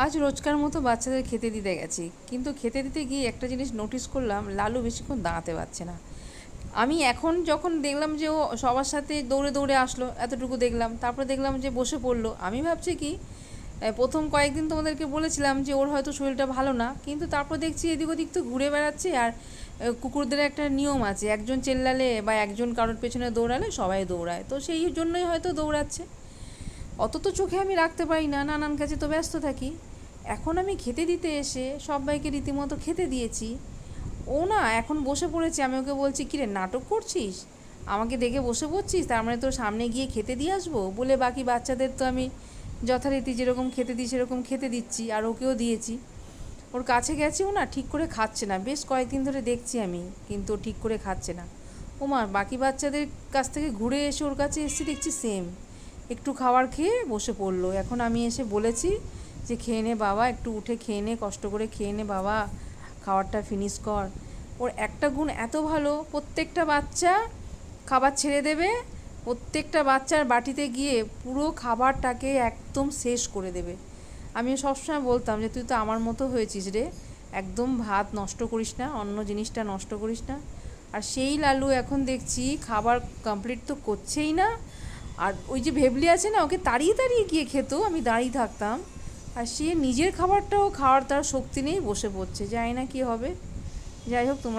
আজ রোজকার মতো বাচ্চাদের খেতে দিতে গেছি, কিন্তু খেতে দিতে গিয়ে একটা জিনিস নোটিস করলাম, লালু বেশিক্ষণ দাঁড়াতে পারছে না। আমি এখন যখন দেখলাম যে ও সবার সাথে দৌড়ে দৌড়ে আসলো, এতটুকু দেখলাম, তারপরে দেখলাম যে বসে পড়লো। আমি ভাবছি কি, প্রথম কয়েকদিন তোমাদেরকে বলেছিলাম যে ওর হয়তো শরীরটা ভালো না, কিন্তু তারপর দেখছি এদিক ওদিক তো ঘুরে বেড়াচ্ছে। আর কুকুরদের একটা নিয়ম আছে, একজন চেল্লালে বা একজন কারোর পেছনে দৌড়ালে সবাই দৌড়ায়, তো সেই জন্যই হয়তো দৌড়াচ্ছে। অত তো চোখে আমি রাখতে পারি না, নানান কাছে তো ব্যস্ত থাকি। এখন আমি খেতে দিতে এসে সবাইকে রীতিমতো খেতে দিয়েছি। ও না এখন বসে পড়েছে। আমি ওকে বলছি, কিরে নাটক করছিস, আমাকে দেখে বসে পড়ছিস, তার মানে তোর সামনে গিয়ে খেতে দিয়ে আসবো বলে বাকি বাচ্চাদের তো আমি যথারীতি যেরকম খেতে দিই সেরকম খেতে দিচ্ছি, আর ওকেও দিয়েছি। ওর কাছে গেছেও না, ঠিক করে খাচ্ছে না, বেশ কয়েকদিন ধরে দেখছি আমি, কিন্তু ও ঠিক করে খাচ্ছে না। ও মা, বাকি বাচ্চাদের কাছ থেকে ঘুরে এসে ওর কাছে এসেছি, দেখছি সেম একটু খাবার খেয়ে বসে পড়লো। এখন আমি এসে বলেছি যে খেয়ে নে বাবা, একটু উঠে খেয়ে নে, কষ্ট করে খেয়ে নে বাবা, খাবারটা ফিনিশ কর। ওর একটা গুণ এত ভালো, প্রত্যেকটা বাচ্চা খাবার ছেড়ে দেবে, প্রত্যেকটা বাচ্চার বাটিতে গিয়ে পুরো খাবারটাকে একদম শেষ করে দেবে। আমি সবসময় বলতাম যে তুই তো আমার মতো হয়েছিস রে, একদম ভাত নষ্ট করিস না, অন্য জিনিসটা নষ্ট করিস না। আর সেই লালু এখন দেখছি খাবার কমপ্লিট তো করছেই না। আর ওই যে ভেবলি আছে না, ওকে তাড়িয়ে তাড়িয়ে গিয়ে খেত, আমি দাঁড়িয়ে থাকতাম, আর সে নিজের খাবারটাও খাওয়ার তার শক্তি নেই, বসে পড়ছে, জানি না কী হবে। যাই হোক, তোমরা